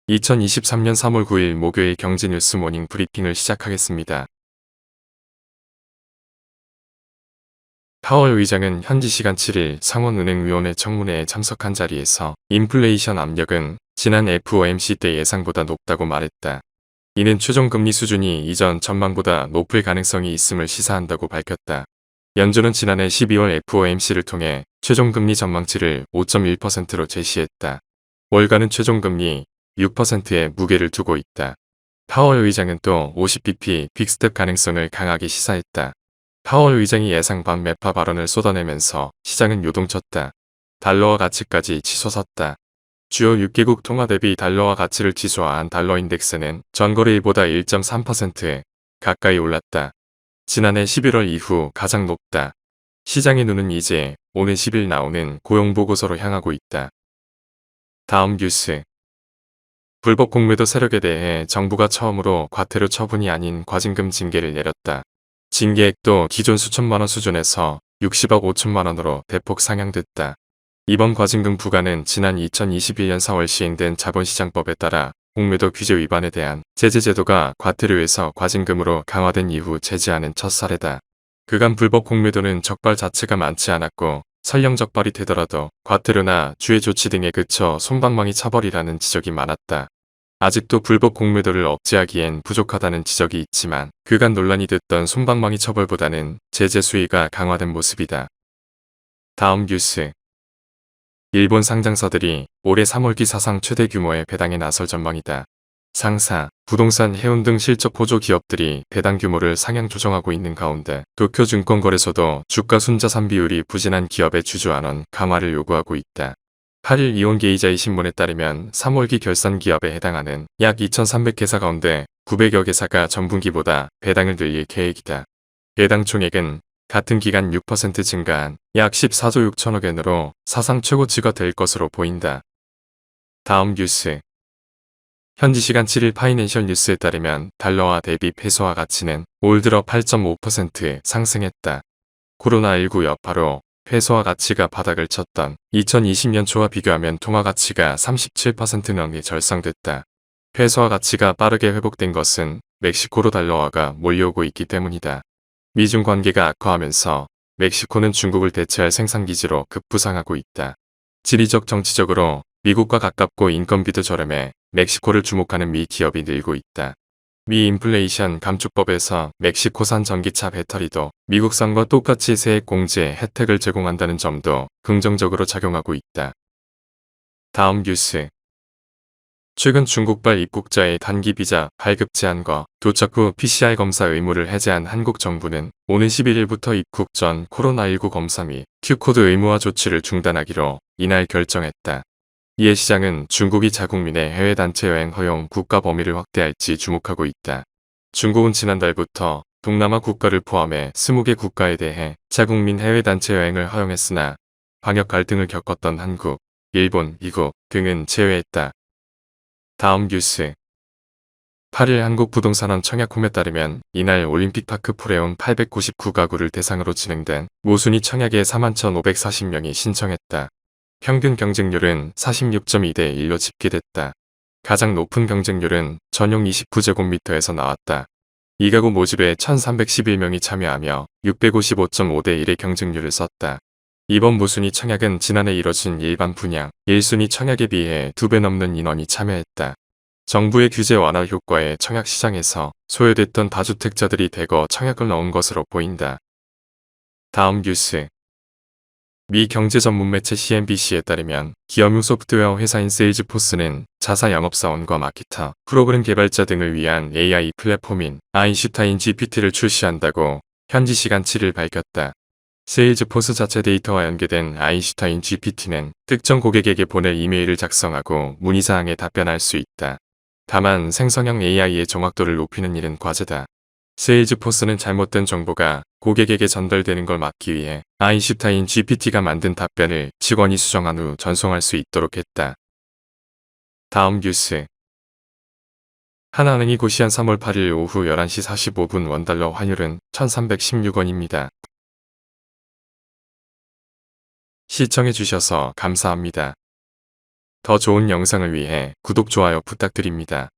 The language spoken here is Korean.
2023년 3월 9일 목요일 경제뉴스 모닝 브리핑을 시작하겠습니다. 파월 의장은 현지 시간 7일 상원은행위원회 청문회에 참석한 자리에서 인플레이션 압력은 지난 FOMC 때 예상보다 높다고 말했다. 이는 최종금리 수준이 이전 전망보다 높을 가능성이 있음을 시사한다고 밝혔다. 연준은 지난해 12월 FOMC를 통해 최종금리 전망치를 5.1%로 제시했다. 월가는 최종금리 6%에 무게를 두고 있다. 파월 의장은 또 50bp 빅스텝 가능성을 강하게 시사했다. 파월 의장이 예상 반 매파 발언을 쏟아내면서 시장은 요동쳤다. 달러화 가치까지 치솟았다. 주요 6개국 통화 대비 달러화 가치를 지수화한 달러 인덱스는 전거래일보다 1.3% 가까이 올랐다. 지난해 11월 이후 가장 높다. 시장의 눈은 이제 오는 10일 나오는 고용보고서로 향하고 있다. 다음 뉴스. 불법 공매도 세력에 대해 정부가 처음으로 과태료 처분이 아닌 과징금 징계를 내렸다. 징계액도 기존 수천만원 수준에서 60억 5천만원으로 대폭 상향됐다. 이번 과징금 부과는 지난 2021년 4월 시행된 자본시장법에 따라 공매도 규제 위반에 대한 제재 제도가 과태료에서 과징금으로 강화된 이후 제지하는 첫 사례다. 그간 불법 공매도는 적발 자체가 많지 않았고 설령 적발이 되더라도 과태료나 주의 조치 등에 그쳐 솜방망이 처벌이라는 지적이 많았다. 아직도 불법 공매도를 억제하기엔 부족하다는 지적이 있지만 그간 논란이 됐던 솜방망이 처벌보다는 제재 수위가 강화된 모습이다. 다음 뉴스. 일본 상장사들이 올해 3월기 사상 최대 규모의 배당에 나설 전망이다. 상사, 부동산, 해운 등 실적 보조 기업들이 배당 규모를 상향 조정하고 있는 가운데 도쿄증권거래소도 주가 순자산 비율이 부진한 기업의 주주환원 강화를 요구하고 있다. 8일 이온게이자이 신문에 따르면 3월기 결산 기업에 해당하는 약 2,300개사 가운데 900여 개사가 전분기보다 배당을 늘릴 계획이다. 배당 총액은 같은 기간 6% 증가한 약 14조 6천억 엔으로 사상 최고치가 될 것으로 보인다. 다음 뉴스. 현지 시간 7일 파이낸셜 뉴스에 따르면 달러화 대비 페소화 가치는 올 들어 8.5% 상승했다. 코로나19 여파로 페소화 가치가 바닥을 쳤던 2020년 초와 비교하면 통화 가치가 37% 넘게 절상됐다. 페소화 가치가 빠르게 회복된 것은 멕시코로 달러화가 몰려오고 있기 때문이다. 미중 관계가 악화하면서 멕시코는 중국을 대체할 생산기지로 급부상하고 있다. 지리적 정치적으로 미국과 가깝고 인건비도 저렴해 멕시코를 주목하는 미 기업이 늘고 있다. 미 인플레이션 감축법에서 멕시코산 전기차 배터리도 미국산과 똑같이 세액 공제 혜택을 제공한다는 점도 긍정적으로 작용하고 있다. 다음 뉴스. 최근 중국발 입국자의 단기 비자 발급 제한과 도착 후 PCR 검사 의무를 해제한 한국 정부는 오는 11일부터 입국 전 코로나19 검사 및 Q코드 의무화 조치를 중단하기로 이날 결정했다. 이에 시장은 중국이 자국민의 해외 단체 여행 허용 국가 범위를 확대할지 주목하고 있다. 중국은 지난달부터 동남아 국가를 포함해 20개 국가에 대해 자국민 해외 단체 여행을 허용했으나 방역 갈등을 겪었던 한국, 일본, 미국 등은 제외했다. 다음 뉴스. 8일 한국부동산원 청약홈에 따르면 이날 올림픽파크 프레온 899가구를 대상으로 진행된 모순위 청약에 41,540명이 신청했다. 평균 경쟁률은 46.2대 1로 집계됐다. 가장 높은 경쟁률은 전용 29제곱미터에서 나왔다. 이 가구 모집에 1,311명이 참여하며 655.5대 1의 경쟁률을 썼다. 이번 모순위 청약은 지난해 이뤄진 일반 분양 1순위 청약에 비해 2배 넘는 인원이 참여했다. 정부의 규제 완화 효과에 청약 시장에서 소외됐던 다주택자들이 대거 청약을 넣은 것으로 보인다. 다음 뉴스. 미 경제 전문 매체 CNBC에 따르면 기업용 소프트웨어 회사인 세일즈포스는 자사 영업사원과 마케터, 프로그램 개발자 등을 위한 AI 플랫폼인 아인슈타인 GPT를 출시한다고 현지 시간 7일 밝혔다. 세일즈포스 자체 데이터와 연계된 아인슈타인 GPT는 특정 고객에게 보낼 이메일을 작성하고 문의사항에 답변할 수 있다. 다만 생성형 AI의 정확도를 높이는 일은 과제다. 세일즈포스는 잘못된 정보가 고객에게 전달되는 걸 막기 위해 아인슈타인 GPT가 만든 답변을 직원이 수정한 후 전송할 수 있도록 했다. 다음 뉴스. 하나은행이 고시한 3월 8일 오후 11시 45분 원달러 환율은 1316원입니다. 시청해주셔서 감사합니다. 더 좋은 영상을 위해 구독, 좋아요 부탁드립니다.